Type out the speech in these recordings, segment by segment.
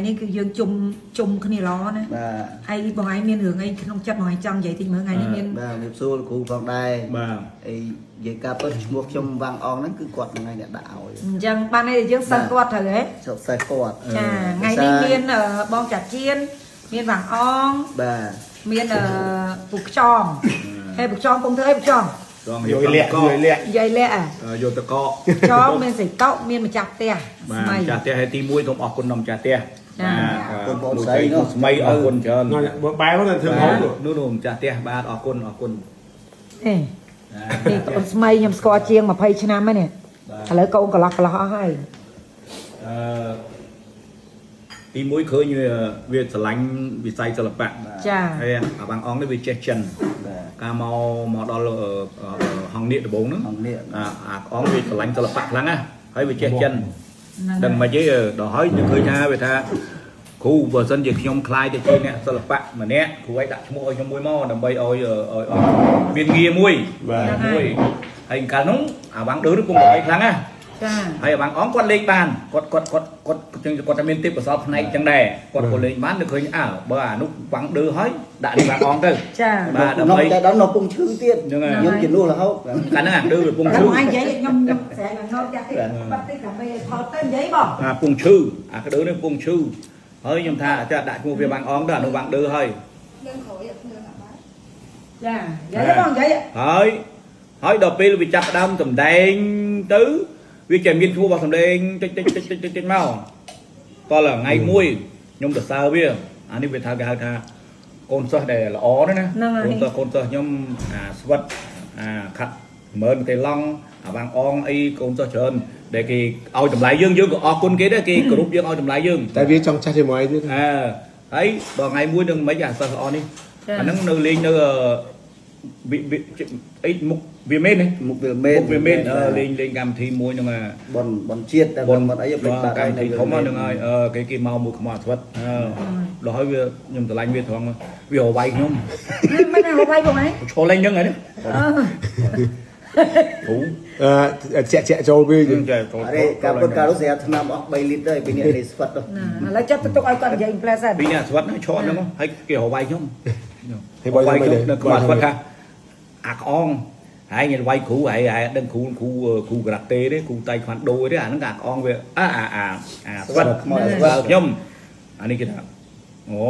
នេះគឺយើងជុំគ្នាល្អណាហើយបងឯងមានរឿងអីក្នុងចិត្តបងឯងចង់និយាយតិចមើលថ្ងៃនេះមានបាទមានសួរគ្រូផងដែរបាទអីនិយាយការពិតឈ្មោះខ្ញុំវ៉ាងអងហ្នឹងគឺគាត់ថ្ងៃអ្នកដាក់ឲ្យអញ្ចឹងបាននេះយើងសិស្សគាត់ត្រូវហ៎សិស្សគាត់ចាថ្ងៃនេះមានបងចាជៀនមានវ៉ាងអងបាទមានពូខ្យងហើយពូខ្យងពងធ្វើអីពូខ្យងយកលាក់យាយលាក់យកតកខ្យងមានសៃតោមានម្ចាស់ផ្ទះស្មៃម្ចាស់ផ្ទះហើយទី1សូមអរគុណដល់ម្ចាស់ផ្ទះគុណបងស្រីនោះស្មៃអរគុណច្រើនបែរហ្នឹងធ្វើហូបនោះម្ចាស់ផ្ទះបាទអរគុណនេះអូនស្មៃខ្ញុំស្គាល់ជាង20ឆ្នាំហើយនេះឥឡូវកូនកន្លោះអស់ហើយទី1ឃើញវាស្រឡាញ់វិស័យសិល្បៈចាហើយអាបាំងអង្គនេះវាចេះចិនការមកដល់ហងនៀកដំបងហ្នឹងអាអង្គវាស្រឡាញ់សិល្បៈខ្លាំងណាស់ហើយវាចេះចិនដឹងមិនទេដល់ហើយយើងឃើញថាវាថាគ្រូបើសិនជាខ្ញុំខ្លាយទៅជាអ្នកសិល្បៈម្នាក់គ្រូឲ្យដាក់ឈ្មោះឲ្យខ្ញុំមួយមកដើម្បីឲ្យមានងារមួយហើយកាលនោះអាបាំងដើរពុំឲ្យខ្លាំងណាស់ចាហើយអាបាំងអង្គគាត់លេងបានគាត់តែមានទេពកោសល្យផ្នែកចឹងដែរគាត់ក៏លេងបានទៅឃើញបើអានោះបាំងដើរហើយដាក់នេះបាំងអង្គទៅចាបាទដើម្បីតែដល់នៅពងឈឺទៀតខ្ញុំជំនួសរហូតកាលហ្នឹងអាដើរវាពងឈឺខ្ញុំនិយាយខ្ញុំស្រែកងោចាស់តិចបាត់តិចដើម្បីថតទៅនិយាយបងពងឈឺអាក្តៅនេះពងឈឺហើយខ្ញុំថាចាដាក់ឈ្មោះវាបាំងអង្គទៅអានោះបាំងដើរហើយយើងក្រោយធ្វើណាបាទចានិយាយបងនិយាយហើយដល់ពេលវាចាប់ដើមសម្ដែងទៅវាចេះមានឈ្មោះរបស់សម្ដែងតិចមកតលថ្ងៃមួយខ្ញុំទៅសើវាអានេះវាថាគេហៅថាកូនសិស្សដែលល្អណាកូនសិស្សខ្ញុំស្វិតខាត់មើលគេឡង់អាបាំងអងអីកូនសិស្សច្រើនដែលគេឲ្យតម្លៃយើងក៏អរគុណគេដែរគេគោរពយើងឲ្យតម្លៃយើងតែវាចង់ចាស់ជាមួយទៀតហើយដល់ថ្ងៃមួយនឹងមិនអាសិស្សល្អនេះអាហ្នឹងនៅលេងនៅអីមុខវាមែនទេមុខវាមែនលេងកម្មវិធីមួយហ្នឹងបនជាតិតែបនអីពេញបាក់កម្មវិធីធំហ្នឹងហើយគេមកមួយខ្មោចស្វិតដល់ហើយវាខ្ញុំឆ្លាញ់វាត្រង់វារវាយខ្ញុំមិនរវាយបងឯងឈរលេងហ្នឹងហើយគ្រូជាក់ចូលវាអរេការពុតការនោះស្រាប់ឆ្នាំអស់3លីត្រទៅពីនេះនេះស្វិតទៅឥឡូវចាប់ទុកឲ្យគាត់និយាយ impress ហើយពីនេះស្វិតឈរហ្នឹងហើយគេរវាយខ្ញុំរវាយខ្ញុំនៅខ្មោចស្វិតថាអាក្អងហើយញ៉ាំវាយគ្រូហើយដឹងគ្រូការ៉ាតេទេគ្រូតៃខ្វាន់ដូទេអាហ្នឹងអាក្អងវាស្វិតខ្ញុំអានេះគេថាអូ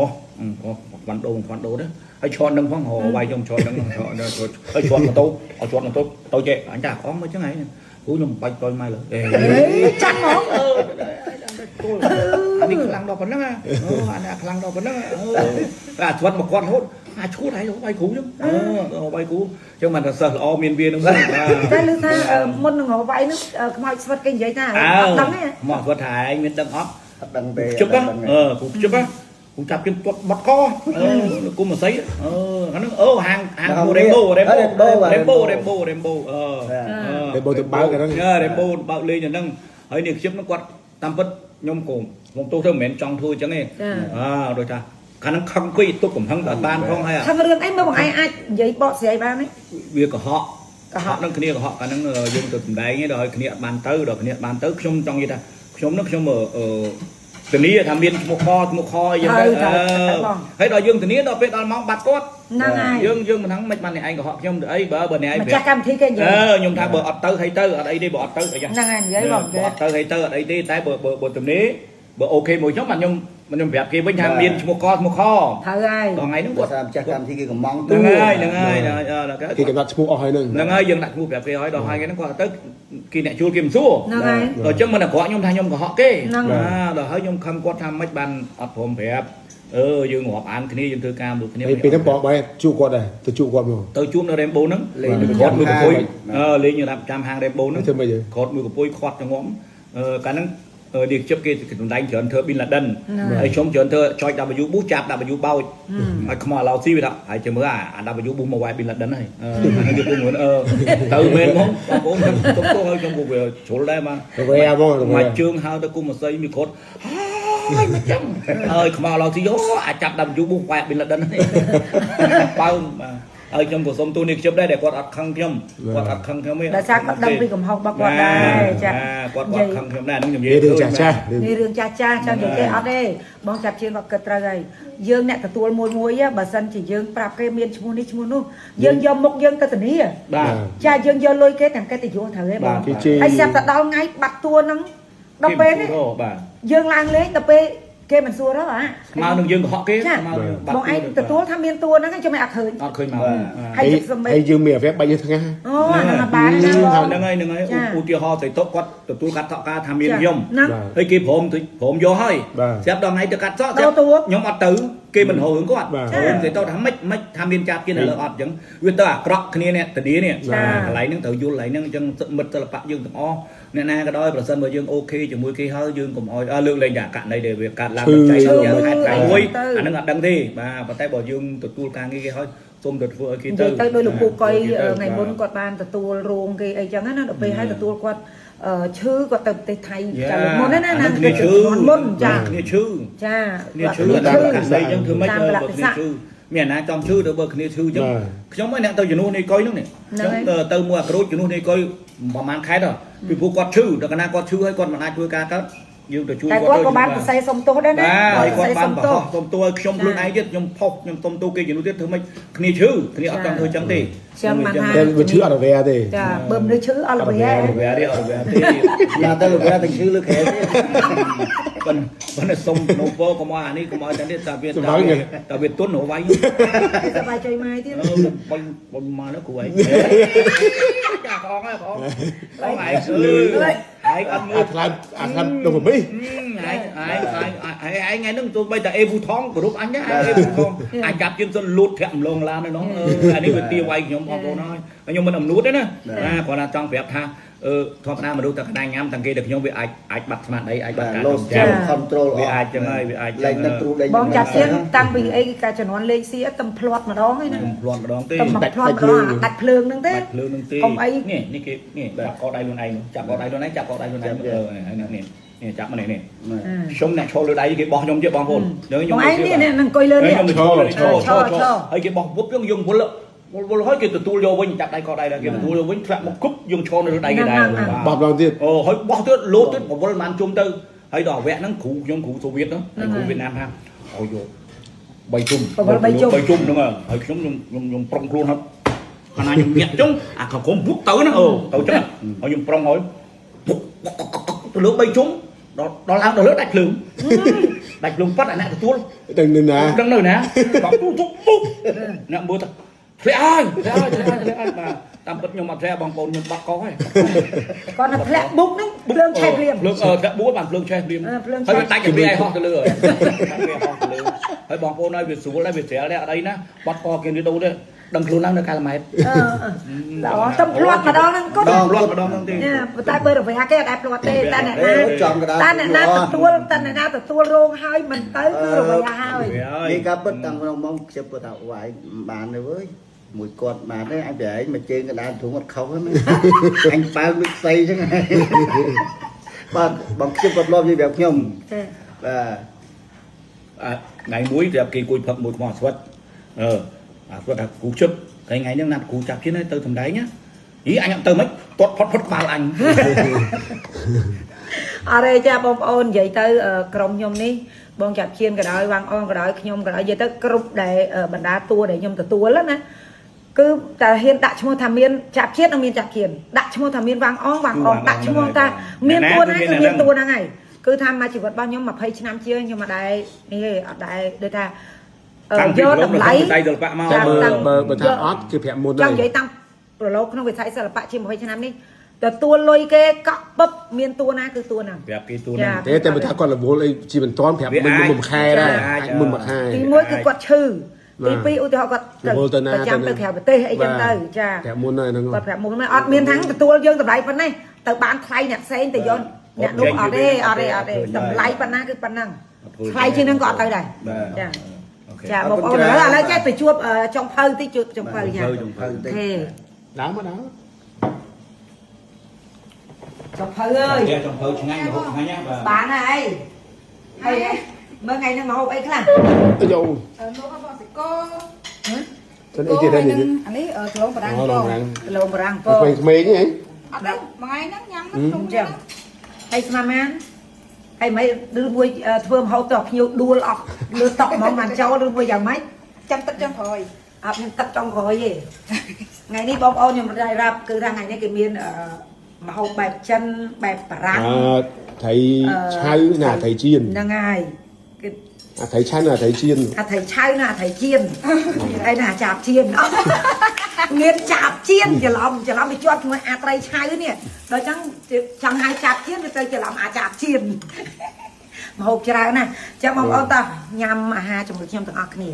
ខ្វាន់ដូទេហើយឈន់នឹងផងវាយខ្ញុំឈន់នឹងហើយឈន់ម៉ូតូទៅចេះអញតាក្អងមកចឹងហើយគ្រូខ្ញុំបាច់តយមកលើចាស់ហ្មងអានេះខ្លាំងដល់ប៉ុណ្ណឹងអានេះខ្លាំងដល់ប៉ុណ្ណឹងអាស្វិតមកគាត់រហូតឈួតហើយវាយគ្រូខ្ញុំវាយគ្រូចឹងមិនថាសិស្សល្អមានវានឹងតែឮថាមុននឹងវាយនឹងខ្មោចស្វិតគេនិយាយថាអត់ដឹងទេមកស្វិតថាឯងមានដឹងអត់ដឹងទេជប់គ្រូជប់គូចាប់ជើងទាត់បាត់កគុំមួយស្អីអាហ្នឹងហាងរេបូទៅបើកអាហ្នឹងរេបូបើកលេងអាហ្នឹងហើយនេះខ្ញុំហ្នឹងគាត់តាមពិតខ្ញុំក៏ខ្ញុំទោះទៅមិនមែនចង់ធ្វើអញ្ចឹងទេដូចថាខាងហ្នឹងខឹងពេកទុកកំហឹងដល់បានផងហើយខឹងរឿងអីមើលបងឯងអាចនិយាយបកស្រាយបានទេវាកុហកហ្នឹងគ្នាកុហកកាលហ្នឹងយើងទៅសម្ដែងឯងដល់គ្នាអត់បានទៅដល់គ្នាអត់បានទៅខ្ញុំចង់និយាយថាខ្ញុំនឹងខ្ញុំធានាថាមានឈ្មោះខអីយ៉ាងទៅហើយដល់យើងធានាដល់ពេលដល់ម៉ោងបាត់គាត់ហ្នឹងហើយយើងមិនហ្នឹងមិនបានអ្នកឯងកុហកខ្ញុំទៅអីបើអ្នកឯងម្ចាស់កម្មវិធីគេនិយាយខ្ញុំថាបើអត់ទៅហើយទៅអត់អីទេបើអត់ទៅអីយ៉ាងហ្នឹងហើយនិយាយបងបើអត់ទៅហើយទៅអត់អីទេតែបើធានាបើអូខេមួយខ្ញុំបាទខ្ញុំប្រាប់គេវិញថាមានឈ្មោះកឈ្មោះខត្រូវហើយដល់ថ្ងៃហ្នឹងគាត់ម្ចាស់កម្មវិធីគេកំងទូហ្នឹងហើយគេកំណត់ឈ្មោះអស់ហើយហ្នឹងហើយយើងដាក់ឈ្មោះប្រាប់គេហើយដល់ហើយហ្នឹងគាត់ទៅគេអ្នកជួលគេមិនសួរហ្នឹងហើយដល់អញ្ចឹងមិនអក្រក់ខ្ញុំថាខ្ញុំកុហកគេដល់ហើយខ្ញុំខំគាត់ថាមិនបានអត់ព្រមប្រាប់យើងរាប់អានគ្នាយើងធ្វើការមួយគ្នាពេលហ្នឹងបងបែរជួបគាត់ដែរទៅជួបគាត់មកទៅជួបនៅ Rainbow ហ្នឹងលេងគាត់មួយកពុយលេងនៅចាំហាង Rainbow ហ្នឹងធ្វើម៉េចគាត់មួយកពុយខាត់ចងំកាលហ្នឹងនេះជិបគេសម្ដែងច្រើនធ្វើ Bin Laden ហើយខ្ញុំច្រើនធ្វើចុច W boost ចាប់ W បោចហើយខ្មោះឡោស៊ីវាថាហើយជើមើលអា W boost មកវាយ Bin Laden ហើយហ្នឹងគេពុំមើលទៅមែនហ្មងបងប្អូនខ្ញុំទុកទៅហើយខ្ញុំក៏វាជ្រុលដែរមកវាហ្មងមកជើងហៅទៅគុំមួយស្អីមានគាត់ហើយមកចាំហើយខ្មោះឡោស៊ីយោអាចចាប់ W boost វាយ Bin Laden ហើយបើ ហើយខ្ញុំក៏សូមទូនេះខ្ញុំដែរដែលគាត់អត់ខឹងខ្ញុំគាត់អត់ខឹងខ្ញុំទេ ដោយសារគាត់ដឹងពីកំហុសរបស់គាត់ដែរចា គាត់អត់ខឹងខ្ញុំដែរនឹងខ្ញុំនិយាយ រឿងចាស់ចាស់ នេះរឿងចាស់ចាស់ចាំនិយាយទេអត់ទេបងចាប់ជឿនគាត់គិតត្រូវហើយយើងអ្នកទទួលមួយបើសិនជាយើងប្រាប់គេមានឈ្មោះនេះឈ្មោះនោះយើងយកមុខយើងទៅធានា បាទ ចាយើងយកលុយគេទាំងកិត្តិយសត្រូវទេបងហើយស្រាប់តែដល់ថ្ងៃបាត់តួហ្នឹងដល់ពេលនេះ បាទ យើងឡើងលេងដល់ពេលគេមិនសួរទៅហ៎ ស្មើនឹងយើងកុហកគេ ចា ស្មើនឹង បងឯងទទួលថាមានតួហ្នឹងខ្ញុំមិនអត់ឃើញ អត់ឃើញមក ហើយសម្បេ ហើយយើងមានអាវៈបាច់យើងថ្ងៃ អូហ្នឹងបានណាបង ហ្នឹងហើយឧទាហរណ៍ទៅតុគាត់ទទួលកាត់ថកការថាមានខ្ញុំ ហ្នឹង ហើយគេព្រមយកហើយស្រាប់ដល់ថ្ងៃទៅកាត់សក់ខ្ញុំអត់ទៅគេមិនហៅរឿងគាត់ខ្ញុំទៅថាមិនថាមានចាប់ជានៅលើអត់អញ្ចឹងវាទៅអាក្រក់គ្នានេះតានីនេះកន្លែងហ្នឹងត្រូវយល់កន្លែងហ្នឹងអញ្ចឹងមិត្តសិល្បៈយើងទាំងអស់អ្នកណាក៏ដោយប្រសិនបើយើងអូខេជាមួយគេហើយយើងកុំអោយលើកលែងតែករណីដែលវាកាត់ឡើងใจយ៉ាងហេតុតែមួយអាហ្នឹងអត់ដឹងទេបាទប៉ុន្តែបើយើងទទួលការងារគេហើយសូមទៅធ្វើឲ្យគេ និយាយទៅដោយលោកពូកុយថ្ងៃមុនគាត់បានទទួលរោងគេអីចឹងណាដល់ពេលឲ្យទទួលគាត់ឈឺគាត់ទៅប្រទេសថៃចាមុនណាណាគ្នាឈឺ មុនចា គ្នាឈឺ ចា គ្នាឈឺដល់កាស័យអញ្ចឹងធ្វើម៉េចបើគ្នាឈឺមានណាចំឈឺទៅបើគ្នាឈឺអញ្ចឹងខ្ញុំឯអ្នកទៅជំនួសនៃកុយហ្នឹងនេះខ្ញុំទៅមួយអាក្រូចជំនួសនៃកុយប្រហែលខែទៅពីព្រោះគាត់ឈឺដល់កណាគាត់ឈឺហើយគាត់មិនអាចធ្វើការកើតយើងទៅជួយ តែ គាត់ គាត់ក៏បានសរសេរសុំទោសដែរណា ហើយគាត់បានបោះសុំទោសឲ្យខ្ញុំខ្លួនឯងទៀតខ្ញុំផុសខ្ញុំសុំទោសគេជំនួសទៀតធ្វើម៉េចគ្នាឈឺគ្នាអត់ចង់ធ្វើអញ្ចឹងទេ ចាំបានថា តែវាឈឺអត់អាវៈទេ ចាបើមនុស្សឈឺអត់ល្បែ អត់វាទេអត់វាទេ ណាទៅលោកទៅឈឺលើខែទៀត ប៉ុន្តែសុំនោពោកុំឲ្យអានេះកុំឲ្យតែនេះតែវាទុនរវៃ សប្បាយใจម៉ែទៀត បងមកនោះគ្រូឯងចាផងហើយបងឯងអត់មើល អាថ្លៃដល់ប្រមី ឯងហ្នឹងទោះបីតែអេវូថងគ្រប់អញណាអេវូថងអាចចាប់ជើងសុនលូតធាក់ម្លងឡានហ្នឹងអានេះវាទាវាយខ្ញុំបងប្អូនហើយខ្ញុំមិនអំនួតទេណាគាត់ថាចង់ប្រាប់ថាធម្មតាមនុស្សតែក្តាញញ៉ាំតាំងគេតែខ្ញុំវាអាចបាត់ស្មារតីអាចបាត់ការគ្រប់គ្រង control វាអាចចឹងហើយវាអាច លេងនឹងគ្រូដេញ បងចាប់ជឿនតាំងពីអីការជំនាន់លេខស៊ីតំផ្្លាត់ម្ដងឯណា ខ្ញុំភ្លាត់ម្ដងទេ តំផ្្លាត់ម្ដងដាច់ភ្លើងហ្នឹងទេ ភ្លើងនឹងទេ កុំអី នេះគេនេះចាប់កោដៃខ្លួនឯងចាប់កោដៃខ្លួនឯងចាប់កោដៃខ្លួនឯងនេះចាប់មកនេះខ្ញុំអ្នកឈរលើដៃគេបោះខ្ញុំទៀតបងប្អូនខ្ញុំ បងឯងនេះនឹងអង្គុយលើនេះ ខ្ញុំឈរហើយគេបោះពុបយើងវល់ហើយគេទទួលយកវិញចាប់ដៃកោដៃគេទទួលយកវិញធ្លាក់មកគប់យើងឈរនៅលើដៃគេដែរប ោះម្ដងទៀត អូហើយបោះទៀតលោតទៀតវល់បានជុំទៅហើយដល់វគ្គហ្នឹងគ្រូខ្ញុំគ្រូសូវៀតហ្នឹងគ្រូវៀតណាមថាឲ្យយក3ជុំហ្នឹងហើយខ្ញុំប្រុងខ្លួនហើយកាលណាខ្ញុំញាក់ចឹងអាក្រុមពុកទៅណាទៅចឹងហើយខ្ញុំប្រុងហើយពុកទៅលើ3ជុំដល់ឡើងដល់លើដាច់ភ្លើងប៉ាត់អាអ្នកទទួល ដឹងនៅណា ដឹងនៅណាបងពុកអ្នកមើលទៅធ្លាក់ហើយបាទតាមពិតខ្ញុំអត់ធ្លាក់បងប្អូនខ្ញុំបាត់កោហើយ គាត់នៅធ្លាក់បុកហ្នឹងភ្លើងឆេះភ្លាម ភ្លើងធ្លាក់បួនបានភ្លើងឆេះភ្លាមហើយវាដាច់វាឲ្យហោះទៅលើហើយបងប្អូនឲ្យវាស្រួលដែរវាស្រាលដែរអត់អីណាបាត់កោគេនេះដូរទេដឹងខ្លួនហ្នឹងនៅកាលម៉ែត ល្អតំផ្្លាត់ម្ដងហ្នឹងគាត់ ភ្លាត់ម្ដងហ្នឹងទេ តែបើរវែគេអត់ដែរភ្លាត់ទេតែអ្នកណាទទួលរោងហើយមិនទៅគឺរវែហើយ នេះក៏ពិតតាំងក្នុងមកខ្ញុំពិតថាវាយបានទៅអើយមួយគាត់បានទេអញប្រហែលមកជើងកណ្ដាលធុងអត់ខុសហ្នឹងអញបើកដូចស្អីចឹងបាទបងខ្ញុំក៏ធ្លាប់និយាយប្រាប់ខ្ញុំបាទ ថ្ងៃមួយប្រាប់គេគួយផឹកមួយថ្មស្វិតគាត់ថាគ្រូជឹបថ្ងៃហ្នឹងណាត់គ្រូចាប់ជិនទៅសំដែងណាយីអញអត់ទៅមិនទាត់ផុតក្បាលអញ អរេចាបងប្អូននិយាយទៅក្រុមខ្ញុំនេះបងចាប់ជៀនក៏ដោយវាងអងក៏ដោយខ្ញុំក៏ដោយនិយាយទៅគ្រប់ដែលបណ្ដាតួដែលខ្ញុំទទួលណាគឺតែហ៊ានដាក់ឈ្មោះថាមានចាប់ជាតិនិងមានចាប់ជៀនដាក់ឈ្មោះថាមានវាងអងដាក់ឈ្មោះថាមានតួណាគឺមានតួហ្នឹងហើយគឺថាមកជីវិតរបស់ខ្ញុំ20ឆ្នាំជាងខ្ញុំអត់ដែរនេះទេអត់ដែរដូចថាយកតម្លៃ បើថាអត់គឺប្រាប់មុន ចង់និយាយតាំងប្រឡូកក្នុងវិស័យសិល្បៈជា20ឆ្នាំនេះទទួលលុយគេកក់ពឹបមានតួណាគឺតួហ្នឹង ប្រាប់គេតួហ្នឹង តែបើថាគាត់រវល់អីជីមិនតាន់ប្រាប់មុនមួយខែដែរអាចមុនមួយខែ ទី1គឺគាត់ឈឺទី2ឧទាហរណ៍គាត់ទៅចាំទៅក្រៅប្រទេសអីចឹងទៅចា ប្រាប់មុនហើយហ្នឹង គាត់ប្រាប់មុនអត់មានថាទទួលយើងតម្លៃប៉ុណ្ណេះទៅបានថ្លៃអ្នកផ្សេងទៅយកអ្នកនោះអត់ទេតម្លៃប៉ុណ្ណាគឺប៉ុណ្ណឹងថ្លៃជាងហ្នឹងក៏អត់ទៅដែរចាចាបងប្អូនឥឡូវចេះទៅជួបចុងភៅតិចជួបចុងភៅយ៉ាអូខេ ដើមមកដើម ចុងភៅអើយ ចុងភៅឆ្ងាញ់ហូបឆ្ងាញ់ណាបាទ បានហើយហើយមើលថ្ងៃហ្នឹងមកហូបអីខ្លះ ទៅយក លោកបងសិកោ Cho nên kia đây thì อันนี้กลงประดัง Nó ก็ lòng răng. លងរាំងព Mày nhỉ? អត់ទេមួយថ្ងៃហ្នឹងញ៉ាំ ចឹ ក្នុង ងហើយស្មាម៉ានហើយមិនឬមួយធ្វើមហូបតភ្ញៀវដួលអស់លើតុហ្មងបានចូលឬមួយយ៉ាងម៉េច ចាំទឹកចាំក្រោយ អត់មានទឹកចុងក្រោយទេថ្ងៃនេះបងប្អូនខ្ញុំរ៉ាយរ៉ាប់គឺថាថ្ងៃនេះគេមានមហូបបែបចិនបែបបារាំង Thầy chai là thầy chiên. ហ្នឹងហើយគឺ Thầy chai là thầy chiên. អាថៃឆៅណាអាថៃជៀនហើយណាចាប់ជៀនមានចាប់ជៀនច្រឡំពីជាប់ជាមួយអាត្រីឆៅនេះដល់ចឹងចង់ឲ្យចាប់ជៀនទៅច្រឡំអាចាប់ជៀនមហូបច្រើនណាស់ចាំបងប្អូនតោះញ៉ាំអាហារជាមួយខ្ញុំទាំងអស់គ្នា